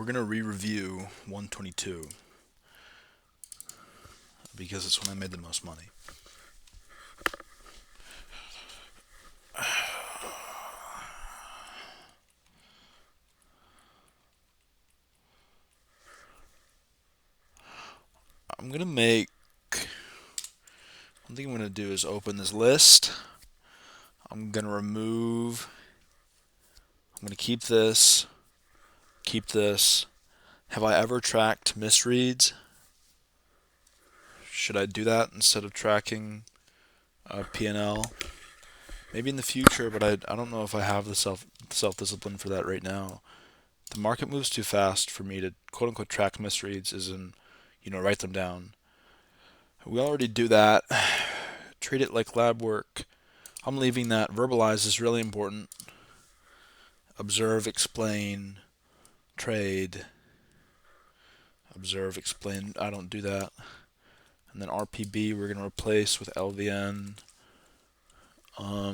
We're going to re-review 122 because it's when I made the most money. I'm going to make... One thing I'm going to do is open this list. I'm going to remove... I'm going to keep this. Keep this. Have I ever tracked misreads? Should I do that instead of tracking P&L? Maybe in the future, but I don't know if I have the self-discipline for that right now. The market moves too fast for me to quote-unquote track misreads as in, write them down. We already do that. Treat it like lab work. I'm leaving that. Verbalize is really important. Observe, explain, trade. Observe, explain. I don't do that. And then RPB we're going to replace with LVN. I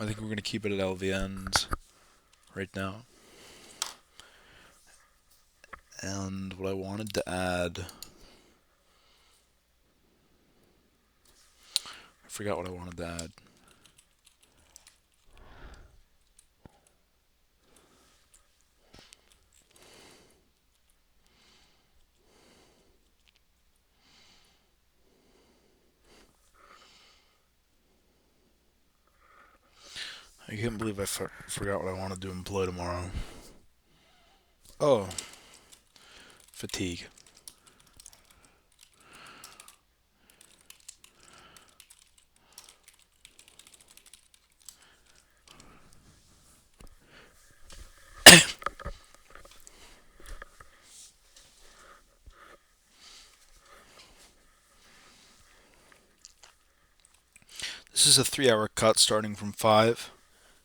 think we're going to keep it at LVNs right now. And what I wanted to add... I forgot what I wanted to add. I can't believe I forgot what I wanted to employ tomorrow. Oh, fatigue. This is a 3-hour cut starting from 5,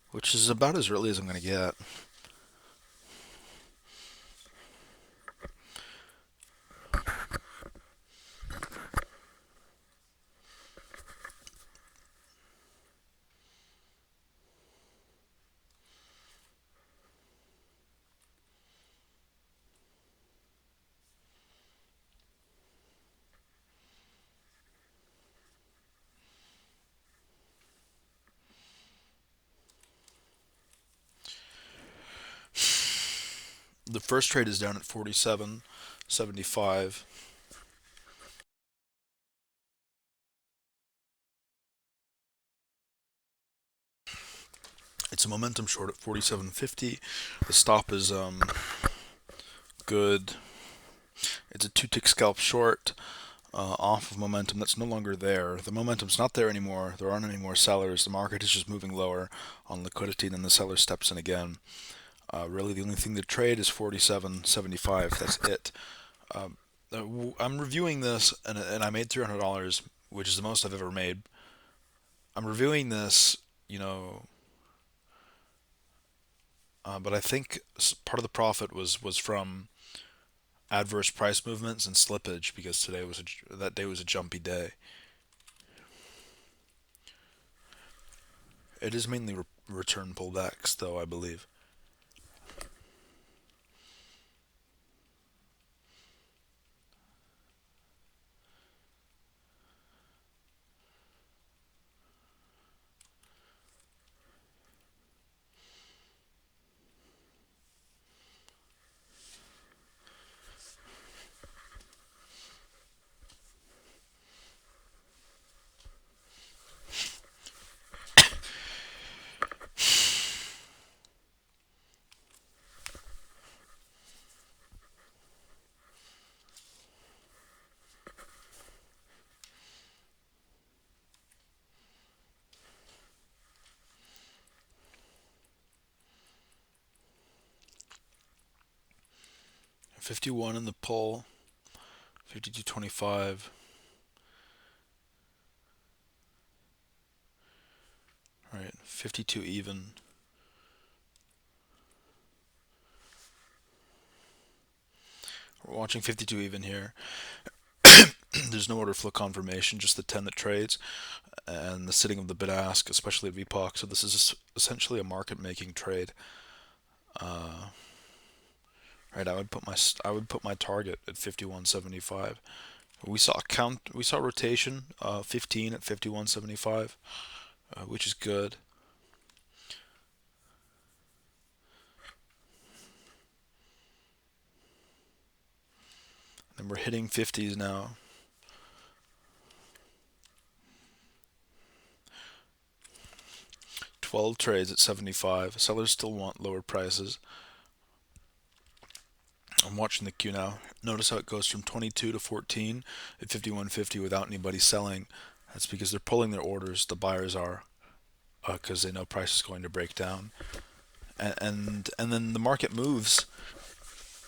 which is about as early as I'm going to get. The first trade is down at 47.75. It's a momentum short at 47.50. The stop is good. It's a 2-tick scalp short off of momentum that's no longer there. The momentum's not there anymore. There aren't any more sellers. The market is just moving lower on liquidity, and then the seller steps in again. Really, the only thing to trade is 47.75. That's it. I'm reviewing this, and I made $300, which is the most I've ever made. I'm reviewing this, but I think part of the profit was from adverse price movements and slippage because that day was a jumpy day. It is mainly return pullbacks, though, I believe. 51 in the pull, 52.25. All right, 52 even. We're watching 52 even here. There's no order flow confirmation, just the 10 that trades. and the sitting of the bid ask, especially at VPOC. So this is essentially a market making trade. Right, I would put my target at 51.75. We saw rotation 15 at 51.75, which is good. And we're hitting 50s now. Twelve trades at 75. Sellers still want lower prices. I'm watching the queue now. Notice how it goes from 22 to 14 at 51.50 without anybody selling. That's because they're pulling their orders. The buyers are, because they know price is going to break down. And then the market moves.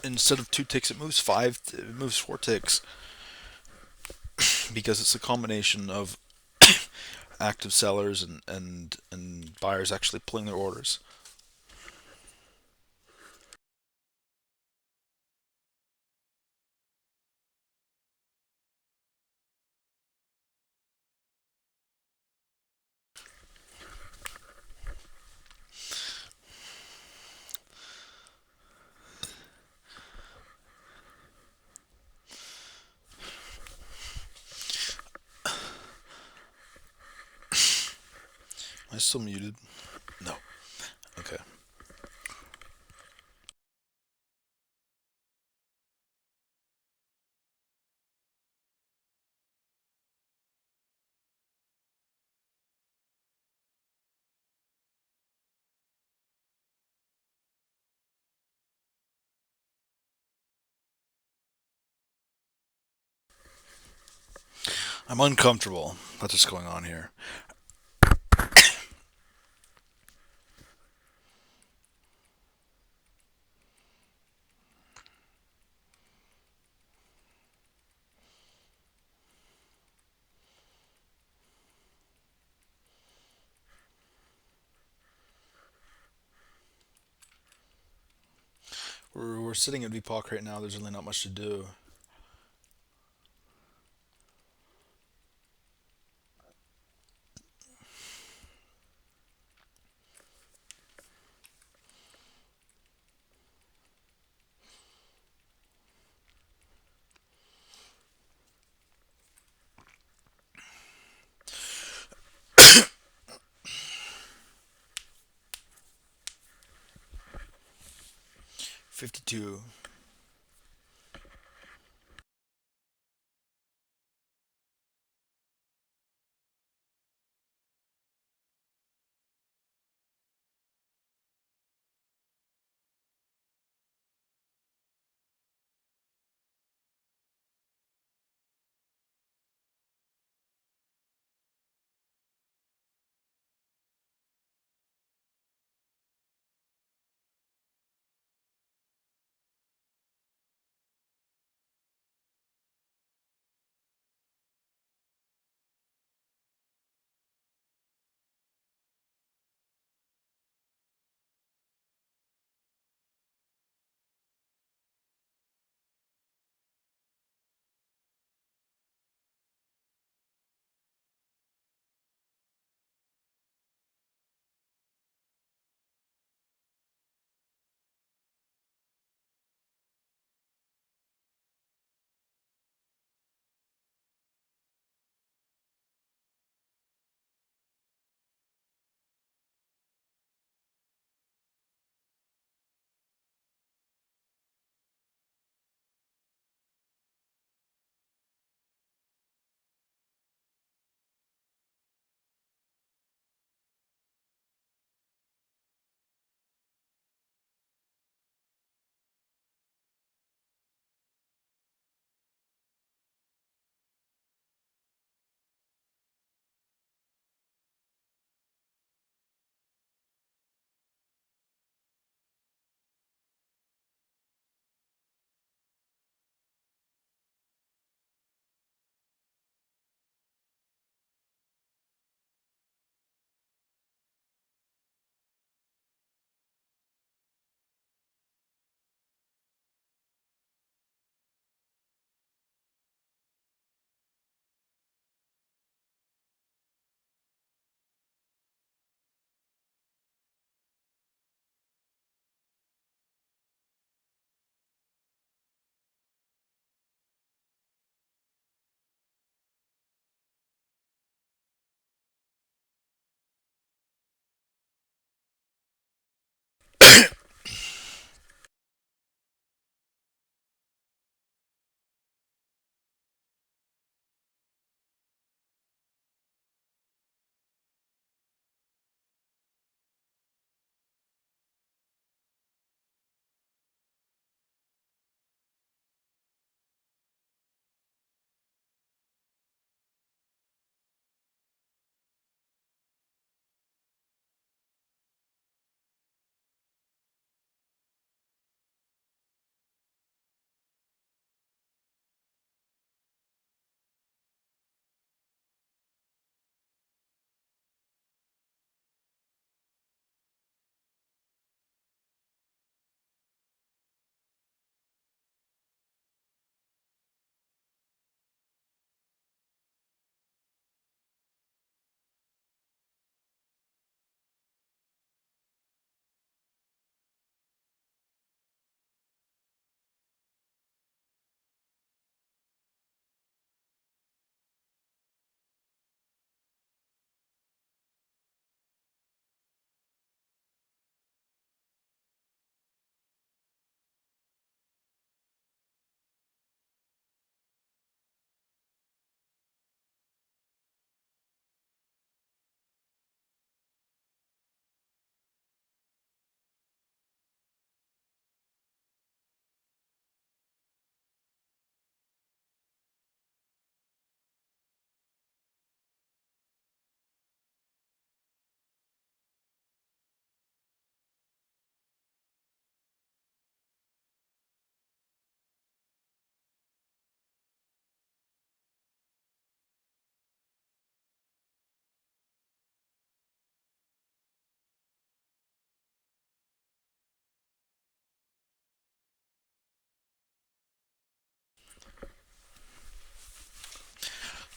Instead of two ticks, it moves five. It moves four ticks because it's a combination of active sellers and buyers actually pulling their orders. Am I still muted? No. Okay. I'm uncomfortable. That's what's going on here. We're sitting at VPOC right now. There's really not much to do. $52.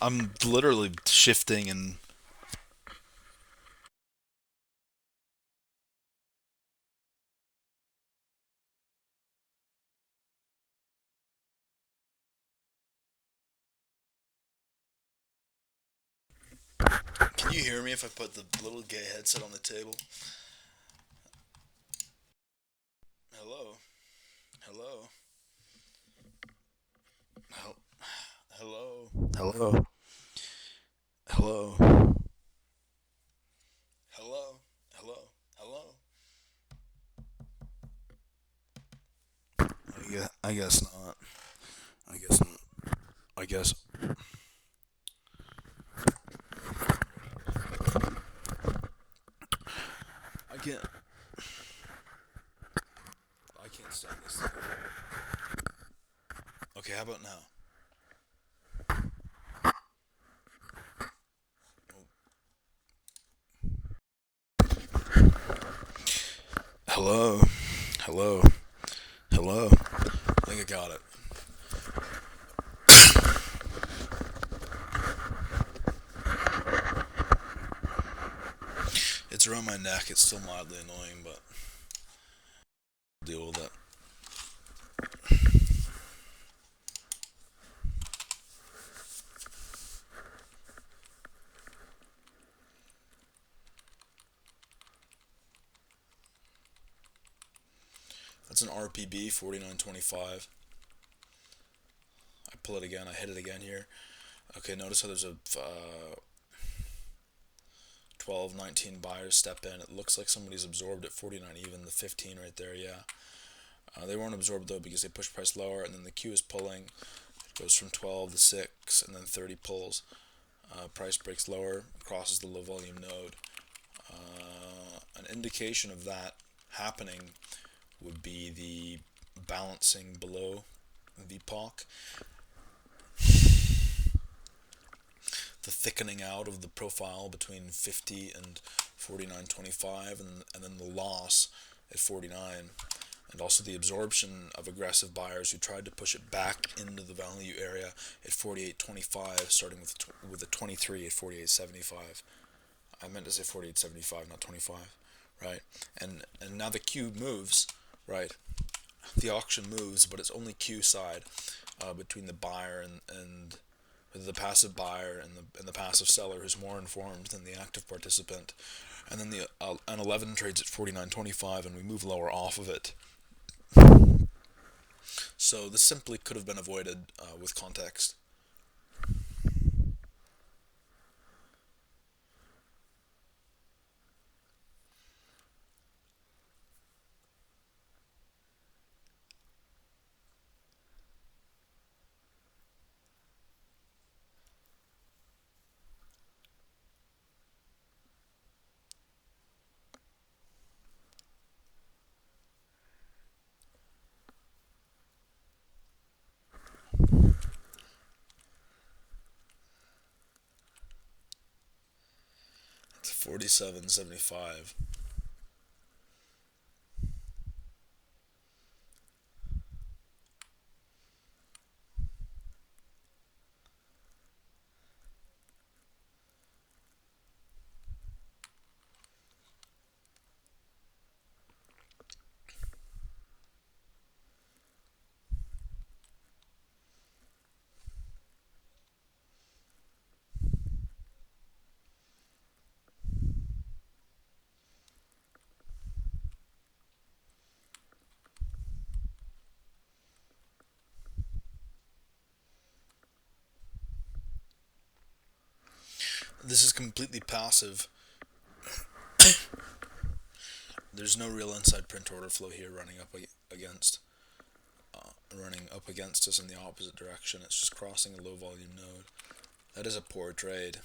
I'm literally shifting and can you hear me if I put the little gay headset on the table? Hello? Hello? Hel- Hello? Hello? Hello? Hello? Hello? Hello? Yeah, I guess not. I guess not. I guess I can't. I can't stand this thing. Okay, how about now? Hello? Hello? Hello? I think I got it. It's around my neck. It's still mildly annoying, but I'll deal with it. That's an RPB 4925. I pull it again. I hit it again here. Okay, notice how there's a 12, 19 buyers step in. It looks like somebody's absorbed at 49 even. The 15 right there, yeah. They weren't absorbed though because they pushed price lower, and then the Q is pulling. It goes from 12 to 6, and then 30 pulls. Price breaks lower, crosses the low volume node. An indication of that happening would be the balancing below VPOC, the thickening out of the profile between 50 and 49.25, and then the loss at 49, and also the absorption of aggressive buyers who tried to push it back into the value area at 48.25, starting with a 23 at 48.75. I meant to say 48.75, not 25, right? And now the Q moves, right? The auction moves, but it's only Q side between the buyer and the passive buyer and the passive seller who's more informed than the active participant. And then the an 11 trades at 49.25, and we move lower off of it. So this simply could have been avoided with context. It's 47.75. This is completely passive. There's no real inside print order flow here against running up against us in the opposite direction. It's just crossing a low volume node. That is a poor trade.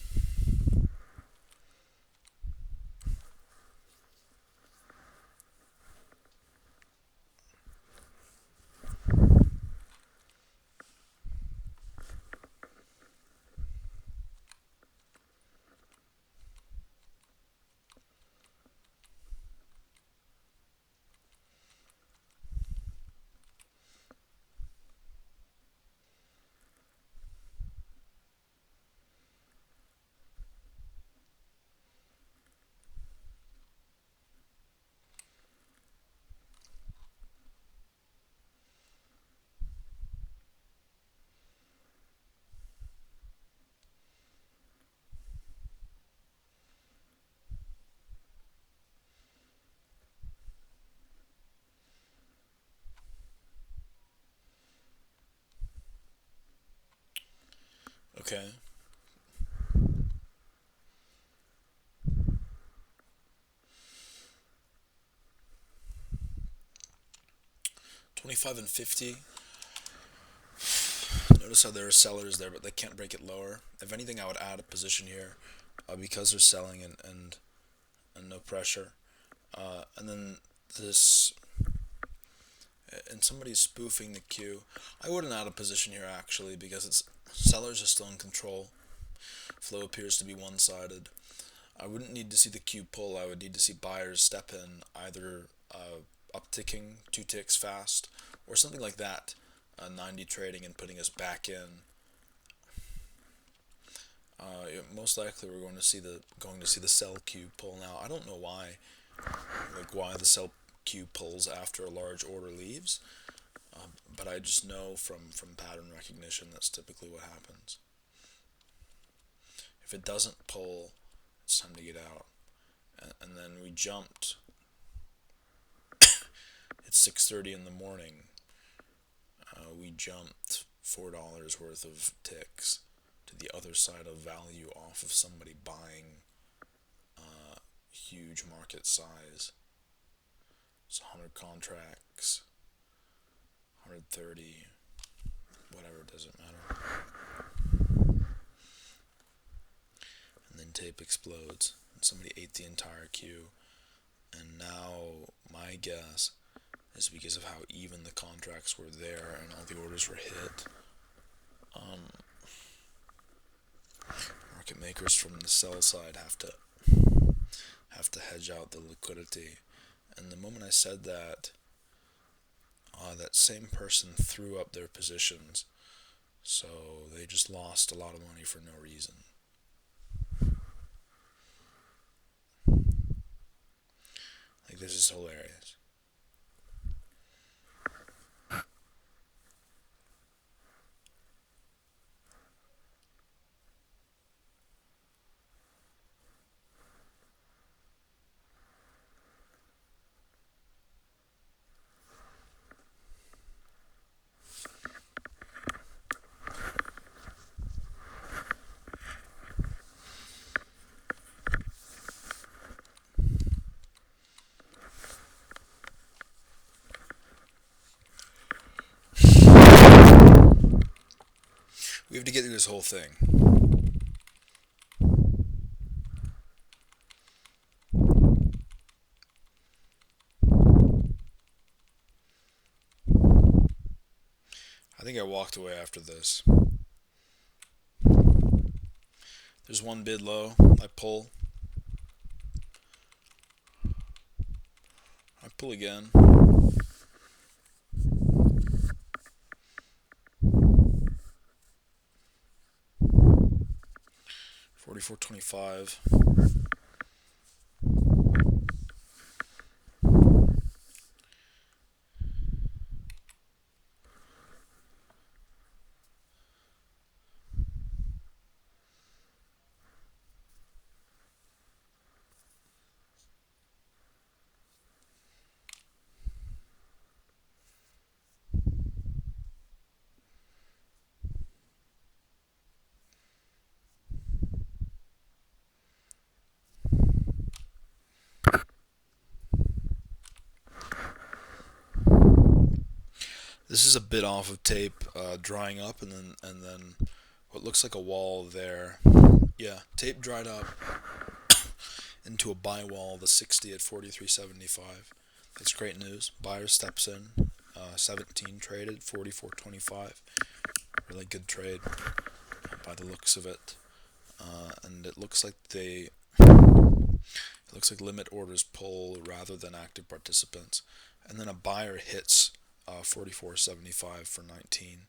Okay. 25 and 50. Notice how there are sellers there, but they can't break it lower. If anything, I would add a position here because they're selling and no pressure. And then this, and somebody's spoofing the queue. I wouldn't add a position here actually because it's sellers are still in control. Flow appears to be one-sided. I wouldn't need to see the queue pull. I would need to see buyers step in, either upticking 2 ticks fast or something like that. 90 trading and putting us back in. Most likely we're going to see the sell queue pull now. I don't know why, like why the sell queue pulls after a large order leaves, but I just know from pattern recognition that's typically what happens. If it doesn't pull, it's time to get out. And then we jumped. It's 6:30 in the morning. We jumped $4 worth of ticks to the other side of value off of somebody buying huge market size. It's 100 contracts, 130, whatever, it doesn't matter. And then tape explodes, and somebody ate the entire queue. And now my guess is because of how even the contracts were there and all the orders were hit. Market makers from the sell side have to hedge out the liquidity. And the moment I said that, that same person threw up their positions, so they just lost a lot of money for no reason. Like, this is hilarious. We have to get through this whole thing. I think I walked away after this. There's one bid low. I pull. I pull again. $44.25. This is a bit off of tape, drying up, and then what looks like a wall there. Yeah, tape dried up into a buy wall, the 60 at 43.75. That's great news. Buyer steps in, 17 traded, 44.25. Really good trade by the looks of it. And it looks like limit orders pull rather than active participants. And then a buyer hits 44.75 for 19.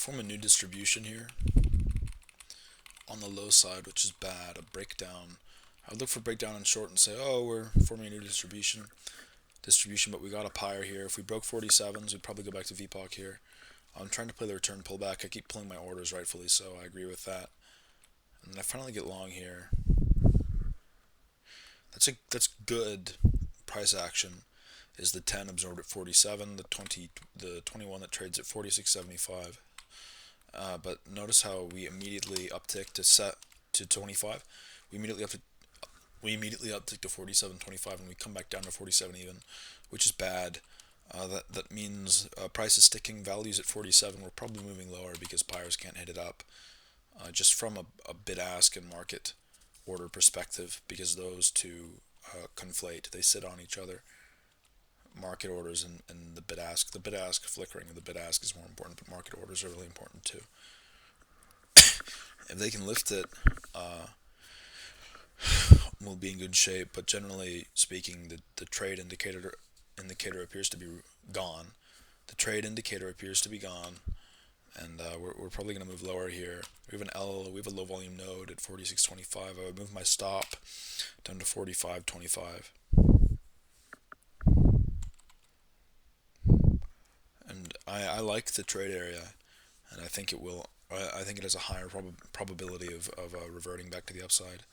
form a new distribution here on the low side, which is bad, a breakdown. I would look for breakdown and short and say, oh, we're forming a new distribution, but we got a pyre here. If we broke 47s, we'd probably go back to VPOC here. I'm trying to play the return pullback. I keep pulling my orders, rightfully so. I agree with that. And then I finally get long here. That's good price action. Is the 10 absorbed at 47, the 21 that trades at 46.75. But notice how we immediately uptick to 25. We immediately uptick to 47.25, and we come back down to 47 even, which is bad. That means price is sticking. Values at 47. We're probably moving lower because buyers can't hit it up. Just from a bid-ask and market order perspective, because those two conflate. They sit on each other. Market orders and the bid-ask. The bid-ask flickering of the bid-ask is more important, but market orders are really important too. If they can lift it, we'll be in good shape. But generally speaking, the trade indicator appears to be gone. The trade indicator appears to be gone, and we're probably going to move lower here. We have a low volume node at 46.25. I would move my stop down to 45.25. And I like the trade area, and I think it will. I think it has a higher probability of reverting back to the upside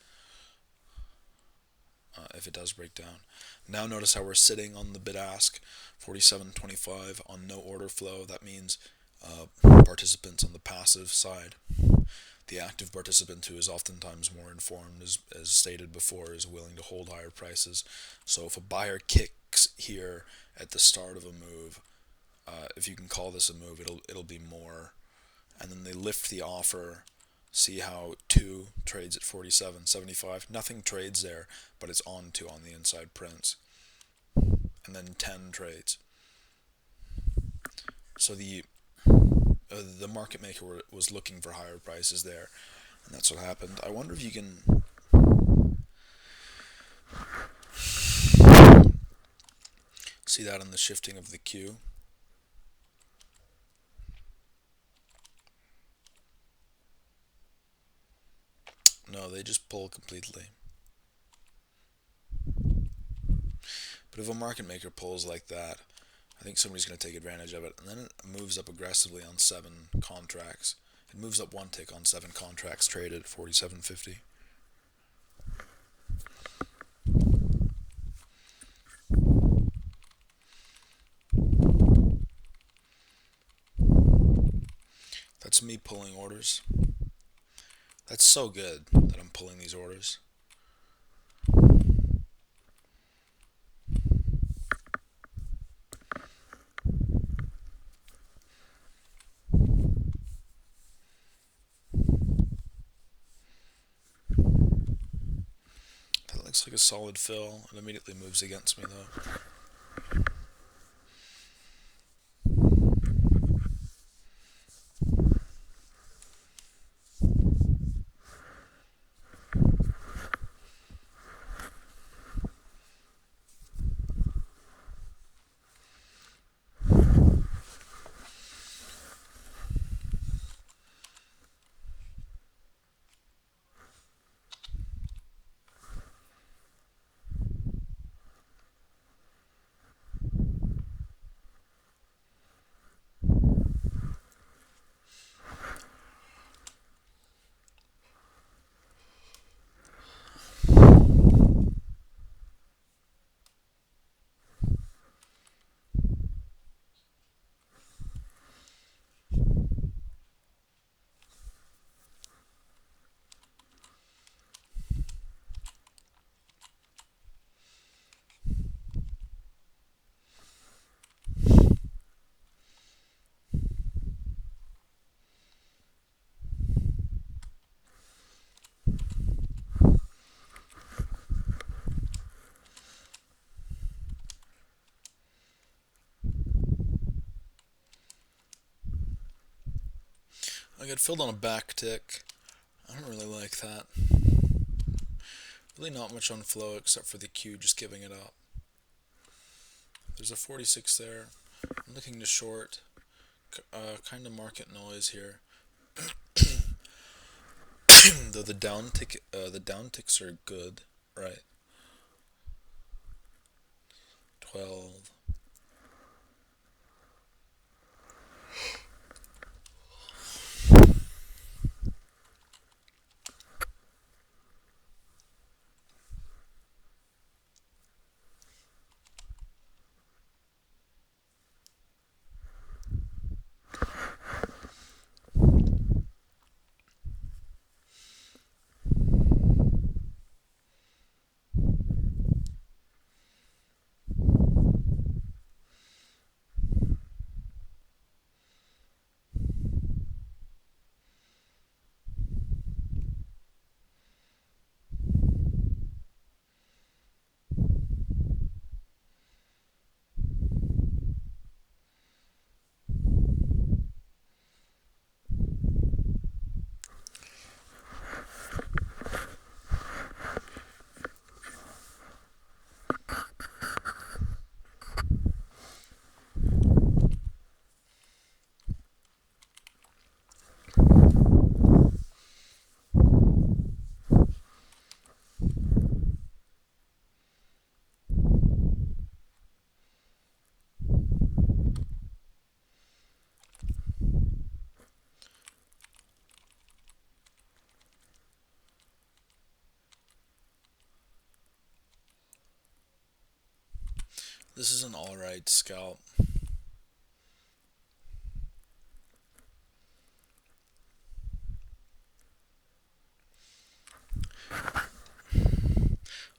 if it does break down. Now notice how we're sitting on the bid-ask, 47.25 on no order flow. That means participants on the passive side. The active participant, who is oftentimes more informed, as stated before, is willing to hold higher prices. So if a buyer kicks here at the start of a move, if you can call this a move, it'll be more. And then they lift the offer. See how 2 trades at 47.75. Nothing trades there, but it's on 2 on the inside prints. And then 10 trades. So the market maker was looking for higher prices there, and that's what happened. I wonder if you can see that in the shifting of the Q. No, they just pull completely. But if a market maker pulls like that, I think somebody's going to take advantage of it. And then it moves up aggressively on 7 contracts. It moves up 1 tick on 7 contracts traded at 47.50. That's me pulling orders. That's so good that I'm pulling these orders. That looks like a solid fill. It immediately moves against me though. I get filled on a back tick. I don't really like that. Really not much on flow except for the Q just giving it up. There's a 46 there. I'm looking to short. kind of market noise here. Though the downticks are good, right? 12. This is an alright scalp.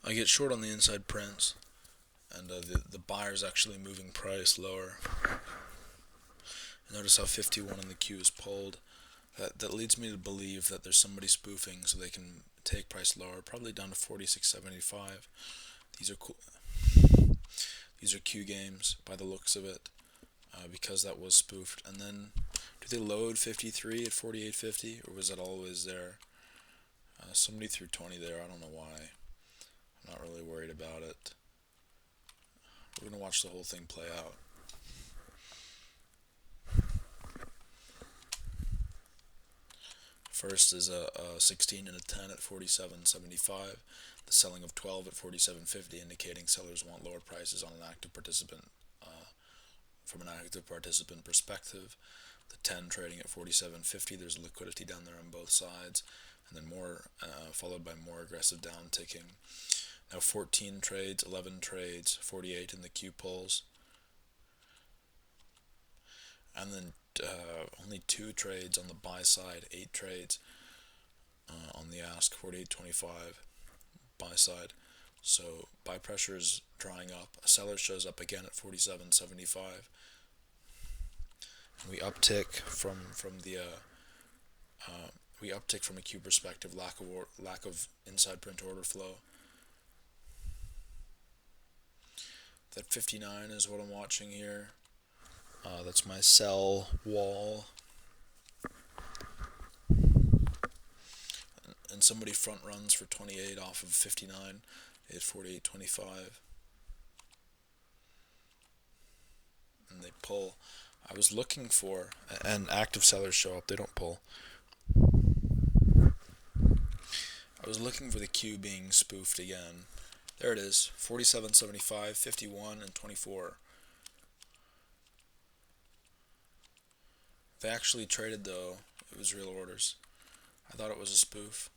I get short on the inside prints, and the buyer's actually moving price lower. Notice how 51 in the queue is pulled. That leads me to believe that there's somebody spoofing so they can take price lower, probably down to 46.75. These are cool. These are queue games by the looks of it, because that was spoofed. And then, do they load 53 at 48.50, or was that always there? Somebody threw 20 there. I don't know why. I'm not really worried about it. We're gonna watch the whole thing play out. First is a 16 and a 10 at 47.75. The selling of 12 at 47.50, indicating sellers want lower prices on an active participant. From an active participant perspective, the 10 trading at 47.50. There's liquidity down there on both sides, and then more, followed by more aggressive down ticking. Now 14 trades, 11 trades, 48 in the Q pulls, and then only 2 trades on the buy side, 8 trades on the ask, 48.25 buy side. So buy pressure is drying up. A seller shows up again at 47.75. We uptick from a Q perspective, lack of inside print order flow. That 59 is what I'm watching here. That's my sell wall. And somebody front runs for 28 off of 59 at 48.25. And they pull. I was looking for, and active sellers show up, they don't pull. I was looking for the Q being spoofed again. There it is, 47.75, 51, and 24. They actually traded though, it was real orders. I thought it was a spoof.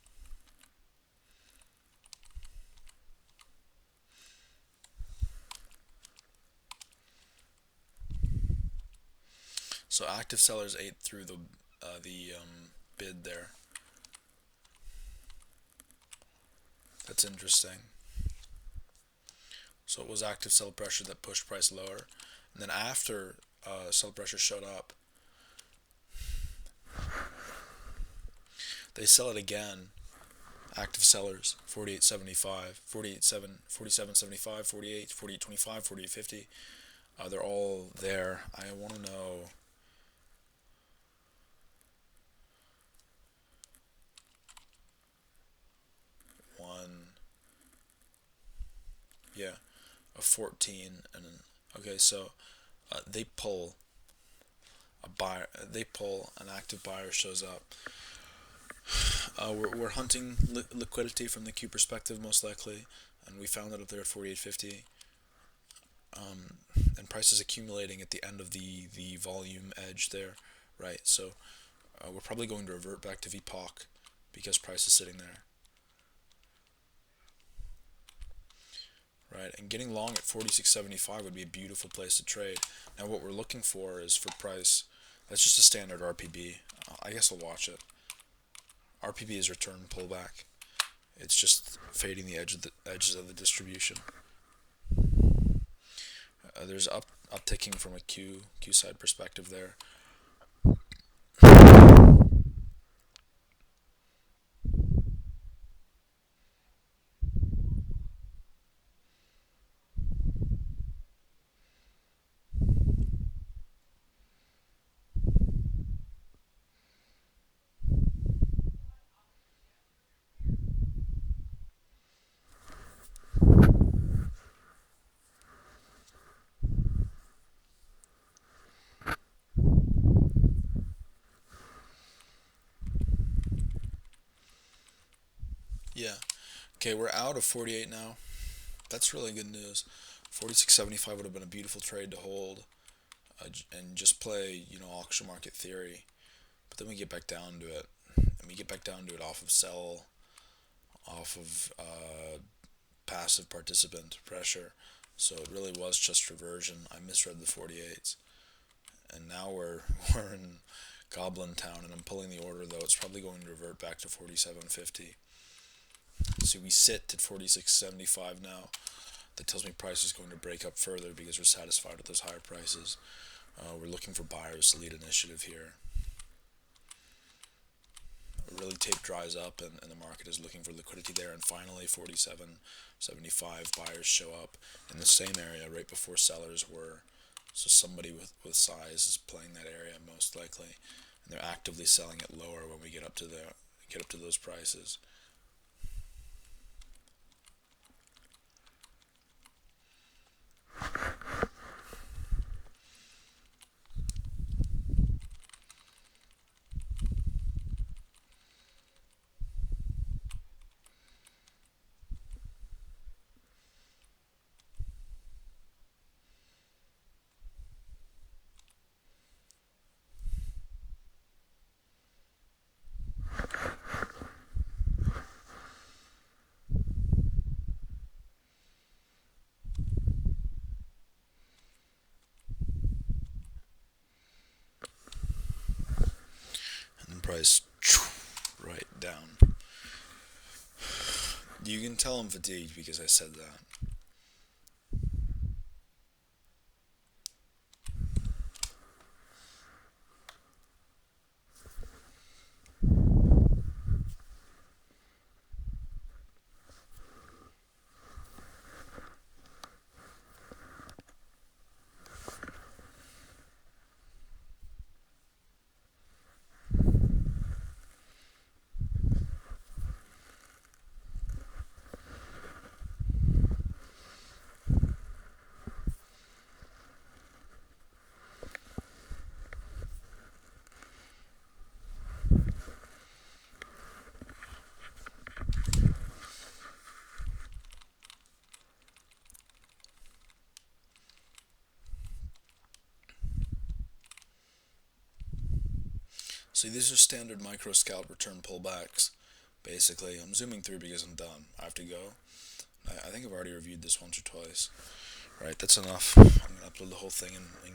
So active sellers ate through the bid there. That's interesting. So it was active sell pressure that pushed price lower, and then after sell pressure showed up, they sell it again. Active sellers 48.75, 47.75, 48, 48.25, 48.50. They're all there. I want to know. Yeah, a 14 and okay, so they pull a buyer, they pull, an active buyer shows up. We're hunting liquidity from the Q perspective most likely, and we found it up there at 48.50. And price is accumulating at the end of the volume edge there, right? So we're probably going to revert back to VPOC because price is sitting there, right? And getting long at 46.75 would be a beautiful place to trade. Now what we're looking for is for price. That's just a standard RPB. I guess I'll watch it. RPB is return pullback. It's just fading the edges of the distribution. There's upticking from a Q side perspective there. Yeah. Okay, we're out of 48 now. That's really good news. 46.75 would have been a beautiful trade to hold, and just play, auction market theory. But then we get back down to it, and we get back down to it off of sell, off of passive participant pressure. So it really was just reversion. I misread the 48s, and now we're we're in Goblin Town, and I'm pulling the order though. It's probably going to revert back to 47.50. So we sit at 46.75 now. That tells me price is going to break up further because we're satisfied with those higher prices. We're looking for buyers to lead initiative here. Really tape dries up, and the market is looking for liquidity there, and finally 47.75 buyers show up in the same area right before sellers were. So somebody with size is playing that area most likely, and they're actively selling it lower when we get up to those prices. And then price right down. You can tell I'm fatigued because I said that. So these are standard micro scalp return pullbacks. Basically, I'm zooming through because I'm done. I have to go. I think I've already reviewed this once or twice. Right, that's enough. I'm gonna upload the whole thing and get